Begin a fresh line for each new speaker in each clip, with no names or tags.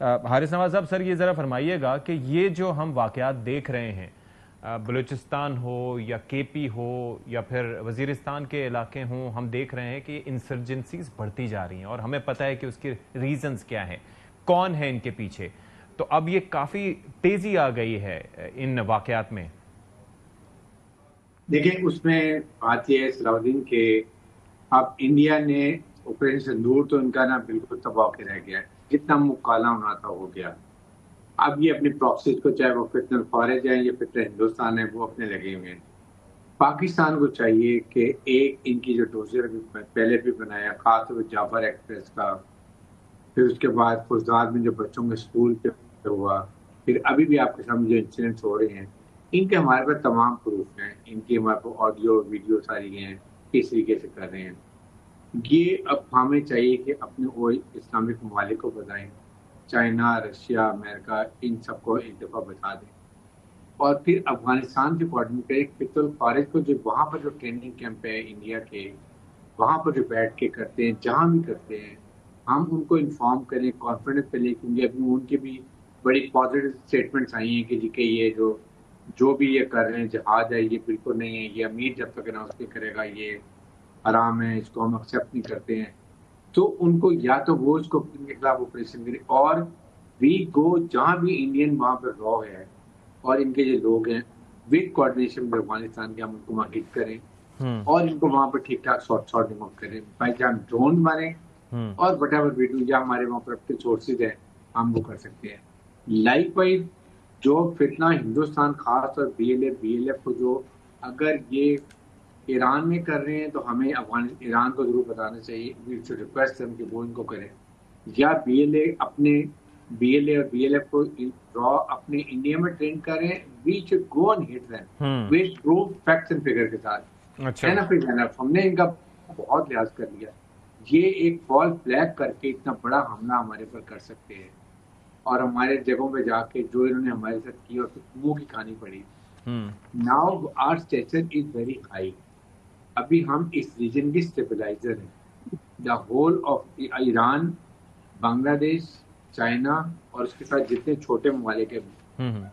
حارث نواز صاحب، سر یہ ذرا فرمائیے گا کہ یہ جو ہم واقعات دیکھ رہے ہیں، بلوچستان ہو یا کے پی ہو یا پھر وزیرستان کے علاقے ہوں، ہم دیکھ رہے ہیں کہ انسرجنسیز بڑھتی جا رہی ہیں اور ہمیں پتہ ہے کہ اس کے ریزنز کیا ہیں، کون ہے ان کے پیچھے. تو اب یہ کافی تیزی آ گئی ہے ان واقعات میں.
دیکھیں، اس میں بات یہ ہے صلاح الدین کہ اب انڈیا نے آپریشن سندور تو ان کا نا بالکل تباہ کے رہ گیا ہے. جتنا مکالا ہونا تھا ہو گیا. اب یہ اپنی پراکسیز کو، چاہے وہ فتنہ الخوارج ہیں یا فتنہ ہندوستان ہے، وہ اپنے لگے ہوئے ہیں. پاکستان کو چاہیے کہ ایک ان کی جو ڈوزر پہلے بھی بنایا، خاص طور پہ جعفر ایکسپریس کا، پھر اس کے بعد فوزدار میں جو بچوں کے اسکول پہ ہوا، پھر ابھی بھی آپ کے سامنے جو انسیڈنٹس ہو رہے ہیں، ان کے ہمارے پاس تمام پروف ہیں. ان کی ہمارے پاس آڈیو ویڈیو ساری ہیں کس طریقے سے کر رہے ہیں. یہ اب ہمیں چاہیے کہ اپنے وہ اسلامک ممالک کو بتائیں، چائنا، رشیا، امریکہ، ان سب کو ایک دفعہ بتا دیں، اور پھر افغانستان سے کوآرڈینیٹ کریں. فتنہ الخوارج کو جو وہاں پر جو ٹریننگ کیمپ ہے انڈیا کے، وہاں پر جو بیٹھ کے کرتے ہیں، جہاں بھی کرتے ہیں، ہم ان کو انفارم کریں، کانفیڈنس پہ لے. کیونکہ ابھی ان کی بھی بڑی پازیٹیو اسٹیٹمنٹس آئی ہیں کہ جی کہ یہ جو بھی یہ کر رہے ہیں جہاد ہے، یہ بالکل نہیں ہے، یہ امیر جب تک اناؤنس نہیں کرے گا یہ حرام ہے، اس کو ہم ایکسیپٹ نہیں کرتے ہیں. تو ان کو یا تو وہ اس کو ان کے خلاف آپریشن کرے، اور وی گو جہاں بھی انڈین وہاں پہ رو ہے اور ان کے جو لوگ ہیں ود کوآرڈینیشن میں افغانستان کے، ہم ان کو وہاں ہٹ کریں اور ان کو وہاں پر ٹھیک ٹھاک شارٹ ریموو کریں. بائی چانس ڈرون ماریں اور وٹ ایور وی ڈو، یا ہمارے وہاں پر اپنے سورسز ہیں ہم وہ کر سکتے ہیں. لائک وائز جو فتنہ ہندوستان، خاص طور بی ایل ایف کو، جو اگر یہ ایران میں کر رہے ہیں تو ہمیں ایران کو ضرور بتانا چاہیے. وی شوڈ ریکویسٹ دیم کہ وہ ان کو کریں، یا بی ایل اے اور بی ایل ایف کو اپنے انڈیا میں ٹرین کریں. We should go and hit them with proof, facts and figure کے ساتھ. ہم نے ان کا بہت لحاظ کر لیا. یہ ایک فال فلیگ کر کے اتنا بڑا حملہ ہمارے پر کر سکتے ہیں، اور ہمارے جگہوں پہ جا کے جو انہوں نے ہمارے ساتھ کیا اس کو منہ کی کھانی پڑی. Now our stature is very high. ابھی ہم اس ریجن کے اسٹیبلائزر ہیں. The whole of Iran, Bangladesh, China, اور اس کے ساتھ جتنے چھوٹے ممالک ہیں،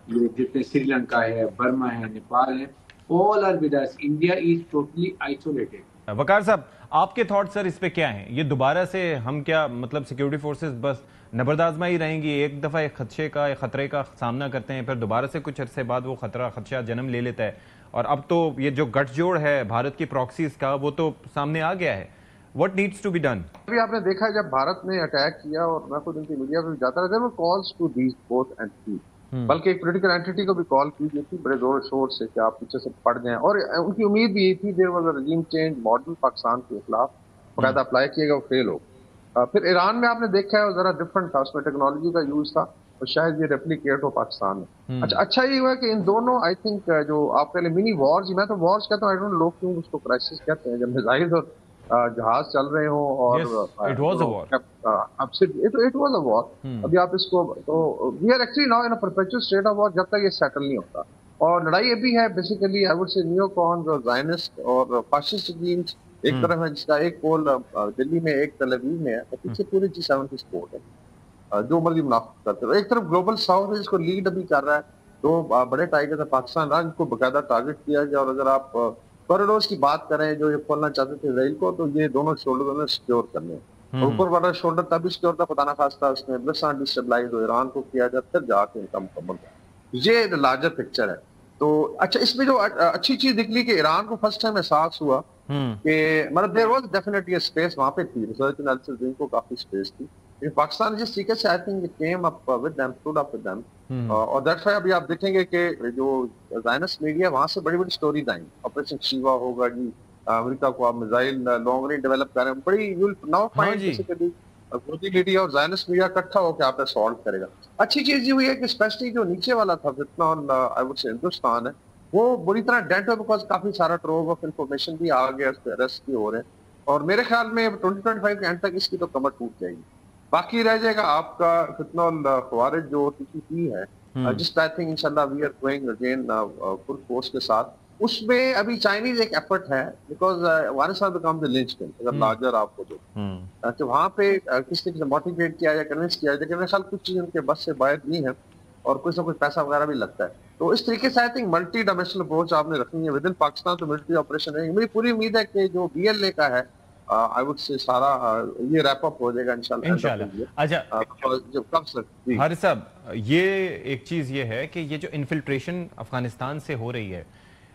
یہ جتنے سری لنکا ہے، برما ہے، نیپال ہے، all are with us. India is totally isolated.
وقار صاحب، آپ کے تھاٹ سر اس پہ کیا ہیں؟ یہ دوبارہ سے ہم کیا مطلب سیکیورٹی فورسز بس نبردآزما ہی رہیں گی؟ ایک دفعہ ایک خدشے کا، ایک خطرے کا سامنا کرتے ہیں، پھر دوبارہ سے کچھ عرصے بعد وہ خدشہ جنم لے لیتا ہے، اور اب تو یہ جو گٹھ جوڑ ہے بھارت کی پراکسیز کا وہ تو سامنے آ گیا ہے. What needs to be done؟
ابھی آپ نے دیکھا جب بھارت نے اٹیک کیا، اور میں خود ان کی میڈیا پہ جاتا رہتا ہوں، calls to these both entities, بلکہ ایک پولیٹیکل اینٹی کو بھی کال کی گئی تھی بڑے زور شور سے کہ آپ پیچھے سے پڑ جائیں. اور ان کی امید بھی یہی تھی there was a regime change model Pakistan کے خلاف باقاعدہ اپلائی کیے گا، وہ فیل ہو. پھر ایران میں آپ نے دیکھا ہے وہ ذرا ڈفرنٹ تھا، اس میں ٹیکنالوجی کا یوز تھا، اور شاید یہ ریپلیکیٹ ہو پاکستان میں. اچھا یہ ہوا کہ ان دونوں آئی تھنک جو آپ کہہ لیں منی وارز، میں تو وارز کہتا ہوں، آئی ڈونٹ لوگ کیوں اس کو کرائسس کہتے ہیں، جب میزائل اور جہاز چل رہے ہوں اور
it was a war.
It was a war. ابھی آپ اس کو تو we are actually now in a perpetual state of war جب تک یہ سیٹل نہیں ہوتا. اور لڑائی یہ بھی ہے basically I would say new cons اور زائنسٹ اور فاشسٹ ریجیمز ایک طرف ہے، جس کا ایک پول دلی میں، ایک تل ابیب میں ہے، اور پیچھے پورے G7 کی سپورٹ ہے، جو مرضی منافقت کرتے ہیں. ایک طرف گلوبل ساؤتھ ہے جس کو لیڈ ابھی کر رہا ہے. دو بڑے ٹائگر تھے پاکستان راج کو باقاعدہ ٹارگٹ کیا گیا. اور اگر آپ کوریڈورز کی بات کریں جو یہ کھولنا چاہتے تھے اسرائیل کو، تو یہ دونوں شولڈر انہیں سیکیور کرنے ہیں. اور اوپر والا شولڈر تبھی سیکیور تھا خدا نخواستہ اس میں بلسان ڈسٹیبلائز ہو ایران کو کیا جائے، پھر جا کے ان کا مکمل ہو. یہ لارجر پکچر ہے. تو اچھا اس میں جو اچھی چیز نکلی کہ ایران کو فرسٹ ٹائم احساس ہوا کہ مطلب دیر واز ڈیفینیٹلی اسپیس وہاں پہ تھی، ریسرچ انالیسس ڈوئنگ کو کافی اسپیس تھی. پاکستان جس طریقے سے I think it came up with them, stood up with them. اور دیٹس وائی ابھی آپ دیکھیں گے کہ جو زائنس میڈیا وہاں سے بڑی بڑی سٹوریز آئیں. آپریشن شیوا ہوگا جی، امریکہ کو آپ میزائل لانگ رینج ڈیولپ کر رہے ہیں، بڑی you will now find basically Modi media اور زائنس میڈیا اکٹھا ہو کے آپ نے سالو کرے گا. اچھی چیز یہ ہوئی ہے کہ اسپیشلی جو نیچے والا تھا فتنہ آئی وڈ سے ہندوستان ہے، وہ بری طرح ڈینٹ ہے، بیکاز کافی سارا ٹروو آف انفارمیشن بھی آ گیا، اس پہ اریسٹ بھی ہو رہے ہیں. اور میرے خیال میں 2025 کے اینڈ تک اس کی تو کمر ٹوٹ جائے گی. باقی رہ جائے گا آپ کا فتنہ الخوارج جو TTP ہے، جس پہ آئی تھنک انشاءاللہ we are going again full force کے ساتھ. اس میں ابھی چائنیز ایک ایفرٹ ہے because Afghanistan become the launch pin اگر لارجر آپ کو جو کہ وہاں پہ کس طریقے سے موٹیویٹ کیا جائے کنونس کیا جائے، لیکن میرے خیال کچھ چیزیں ان کے بس سے باہر نہیں ہے اور کچھ نہ کچھ پیسہ وغیرہ بھی لگتا ہے. تو اس طریقے سے I think multi dimensional approach آپ نے رکھنی ہے ود ان پاکستان. تو ملٹری آپریشن ہے، میری پوری امید ہے کہ جو بی ایل اے کا ہے آئی وڈ سے سارا یہ ریپ اپ ہو جائے گا انشاءاللہ.
اچھا حارث صاحب، یہ ایک چیز یہ ہے کہ یہ جو انفلٹریشن افغانستان سے ہو رہی ہے،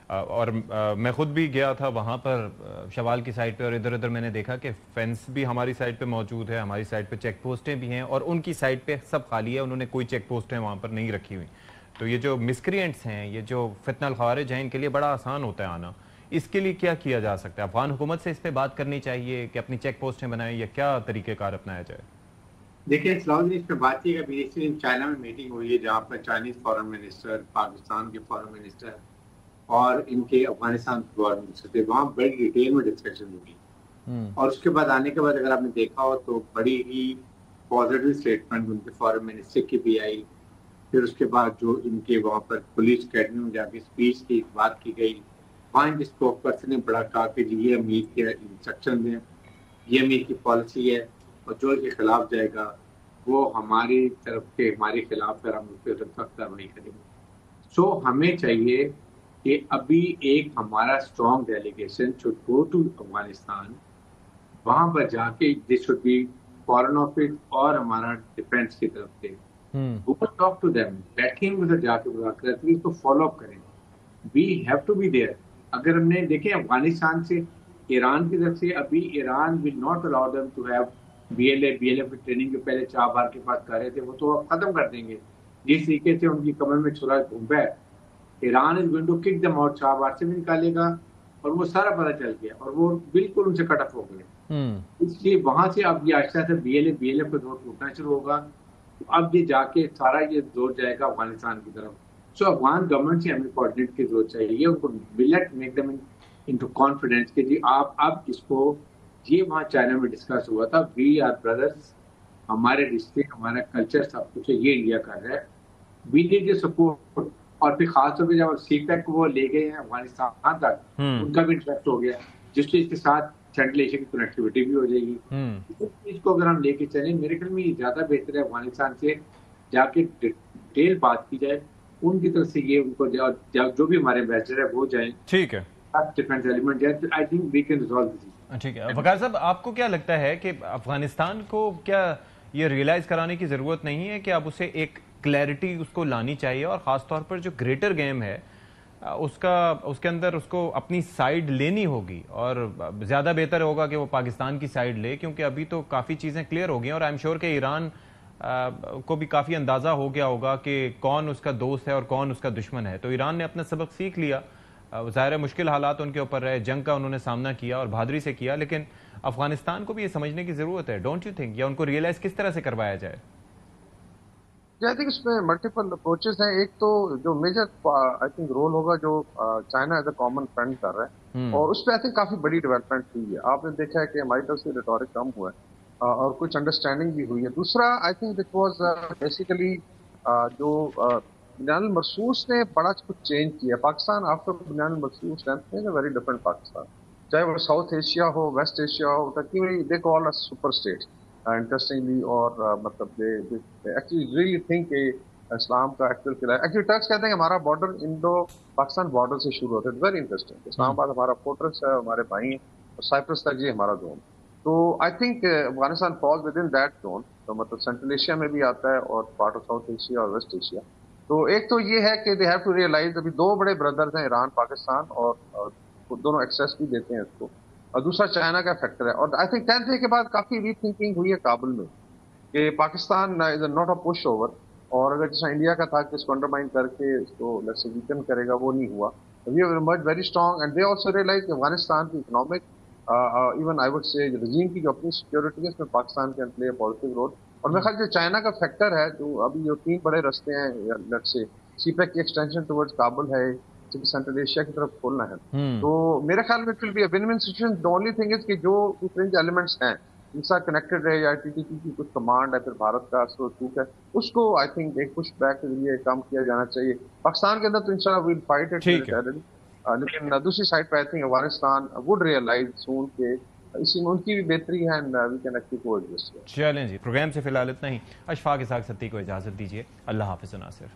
اور میں خود بھی گیا تھا وہاں پر شوال کی سائٹ پہ، اور ادھر ادھر میں نے دیکھا کہ فینس بھی ہماری سائٹ پہ موجود ہے، ہماری سائٹ پہ چیک پوسٹیں بھی ہیں، اور ان کی سائٹ پہ سب خالی ہے، انہوں نے کوئی چیک پوسٹیں وہاں پر نہیں رکھی ہوئی. تو یہ جو مسکرینٹس ہیں، یہ جو فتنہ الخوارج ہیں، ان کے لیے بڑا آسان ہوتا ہے آنا. اس کے لیے کیا کیا جا سکتا ہے؟ افغان حکومت سے اس پہ بات کرنی چاہیے کہ اپنی چیک پوسٹیں بنائیں، یا کیا طریقہ کار اپنایا جائے؟
دیکھیں سلاؤدین، اس پہ بات کی ابھی ریسنٹلی چائنا میں میٹنگ ہوئی ہے جہاں پر چائنیز فارن منسٹر، پاکستان کے فارن منسٹر اور ان کے افغانستان کے فارن منسٹر تھے. وہاں بڑی ڈیٹیل میں ڈسکشن ہوئی، اور اس کے بعد آنے کے بعد اگر آپ نے دیکھا ہو تو بڑی ہی پازیٹیو اسٹیٹمنٹ ان کے فارن منسٹر کی بھی آئی. پھر اس کے بعد جو ان کے وہاں پر پولیس اکیڈمی میں جا کے اسپیچ کی بات کی گئی، وہاں ان کے اسپوک پرسن نے بڑا کہا کہ یہ امیر کے انسٹرکشن ہیں، یہ امیر کی پالیسی ہے، اور جو کے خلاف جائے گا وہ ہماری طرف کے ہمارے خلاف ہے، ہم اس پہ سخت کارروائی کریں گے. سو ہمیں چاہیے کہ ابھی ایک ہمارا strong delegation should go to Afghanistan, وہاں پر جا کے this should be foreign office اور ہمارا ڈیفینس کی طرف سے ٹاک ٹو دیم، بیٹھیں ادھر جا کے مذاکرات اس کو فالو اپ کریں. We have to be there. اگر ہم نے دیکھیں افغانستان سے ایران کی طرف سے، ابھی Iran will not allow them to have B L A کی ٹریننگ جو پہلے چابہار کے پاس کر رہے تھے وہ تو اب ختم کر دیں گے. جس طریقے سے ان کی کمر میں چھرا گھومتا ہے، Iran is going to kick them out, Chabahar سے بھی نکالے گا، اور وہ سارا پتہ چل گیا اور وہ بالکل ان سے کٹ آف ہو گئے. اس لیے وہاں سے اب یہ آہستہ سے بی ایل اے کا زور ٹوٹنا شروع ہوگا. اب یہ جا کے سارا یہ زور جائے گا افغانستان کی طرف. سو افغان گورنمنٹ سے ہمیں کوآرڈینیٹ کی ضرورت چاہیے، ان کو let make them into confidence کہ جی آپ اب اس کو، یہ وہاں چائنا میں ڈسکس ہوا تھا، وی آر بردرس، ہمارے رشتے، ہمارا کلچر سب کچھ ہے، یہ انڈیا کر رہا ہے، وی نیڈ یور سپورٹ. اور پھر خاص طور پہ جب سی پیک کو وہ لے گئے ہیں افغانستان تک، ان کا بھی انٹرسٹ ہو گیا، جس چیز کے ساتھ سینٹرل ایشیا کی کنیکٹیوٹی بھی ہو جائے گی. اس چیز کو اگر ہم لے کے چلیں، میرے خیال میں یہ زیادہ بہتر ہے افغانستان سے جا کے ڈیٹیل بات کی جائے، ان کی طرف سے یہ ان کو جو بھی ہمارے ایمبیسڈر ہے وہ جائیں، ٹھیک ہے، ڈیفینس ایلیمنٹ جائے. I think we can resolve this.
ٹھیک ہے. وقار صاحب، آپ کو کیا لگتا ہے کہ افغانستان کو کیا یہ ریئلائز کرانے کی ضرورت نہیں ہے کہ اب اسے ایک کلیئرٹی اس کو لانی چاہیے، اور خاص طور پر جو گریٹر گیم ہے اس کے اندر اس کو اپنی سائیڈ لینی ہوگی، اور زیادہ بہتر ہوگا کہ وہ پاکستان کی سائیڈ لے، کیونکہ ابھی تو کافی چیزیں کلیئر ہو گئی ہیں، اور آئی ایم شیور کہ ایران کو بھی کافی اندازہ ہو گیا ہوگا کہ کون اس کا دوست ہے اور کون اس کا دشمن ہے. تو ایران نے اپنا سبق سیکھ لیا. ظاہر مشکل حالات ان کے اوپر رہے، جنگ کا انہوں نے سامنا کیا اور بہادری سے کیا، لیکن افغانستان کو بھی یہ سمجھنے کی ضرورت ہے، ڈونٹ یو تھنک؟ یا ان کو ریئلائز کس طرح سے کروایا جائے؟
آئی تھنک اس میں ملٹیپل اپروچز ہیں. ایک تو جو میجر آئی تھنک رول ہوگا جو China as a common friend کر رہا ہے، اور اس پہ آئی تھنک کافی بڑی ڈیولپمنٹ ہوئی ہے. آپ نے دیکھا ہے کہ ہماری طرف سے ریٹورک کم ہوا ہے اور کچھ انڈرسٹینڈنگ بھی ہوئی ہے. دوسرا I think it was basically جو بنیان المرصوص نے بڑا کچھ چینج کیا. پاکستان آفٹر بنیان المرصوص ویری ڈفرنٹ پاکستان، چاہے وہ ساؤتھ ایشیا ہو، ویسٹ ایشیا ہو، دے کال اس سپر اسٹیٹ انٹرسٹنگلی. اور مطلب ایکچولی ریئلی تھنک کہ اسلام کا ایکچولی ٹرکس کہتے ہیں کہ ہمارا بارڈر انڈو پاکستان بارڈر سے شروع ہوتا ہے. Very interesting. اسلام آباد ہمارا فورٹرس ہے، ہمارے بھائی ہیں، اور سائپرس تک یہ ہمارا زون. تو آئی think Afghanistan falls with in that zone. تو مطلب سینٹرل ایشیا میں بھی آتا ہے اور پارٹ آف ساؤتھ ایشیا اور ویسٹ ایشیا. تو ایک تو یہ ہے کہ دے ہیو ٹو ریئلائز، ابھی دو بڑے بردرز ہیں، ایران پاکستان، اور دونوں ایکسیس بھی دیتے ہیں اس کو. اور دوسرا چائنا کا فیکٹر ہے. اور آئی تھنک 10th کے بعد کافی ری تھنکنگ ہوئی ہے کابل میں کہ Pakistan is not a push over, اور اگر جیسا انڈیا کا تھا کہ اس کو انڈرمائن کر کے اس کو ویکن کرے گا، وہ نہیں ہوا. We have emerged very strong and they also realise کہ افغانستان کی economic even I would say رجیم کی جو اپنی سیکورٹی ہے اس میں Pakistan can play a positive role. اور میرے خیال سے چائنا کا فیکٹر ہے جو ابھی جو 3 بڑے رستے ہیں، لیٹ سے سی پیک کی ایکسٹینشن ٹورڈز کابل ہے، سینٹرل ایشیا کی طرف کھولنا ہے. تو میرے خیال میں will be a one one situation. The only thing is کہ جو فرنج ایلیمنٹس ہیں ان سے کنیکٹڈ رہے، یا ٹی ٹی پی کی کچھ کمانڈ ہے، پھر بھارت کا سوچ ہے، اس کو آئی تھنک ایک پش بیک کے ذریعے کام کیا جانا چاہیے. پاکستان کے اندر تو انشاءاللہ ویل فائٹ اٹ. لیکن دوسری سائڈ پہ I think Afghanistan would realise soon کہ اسی میں ان کی بھی بہتری ہے اینڈ وی کین ایکچولی کو ایڈجسٹ.
چلیں جی، پروگرام سے فی الحال اتنا ہی. اشفاق اسحاق ستی کو اجازت دیجیے. اللہ حافظ ناصر.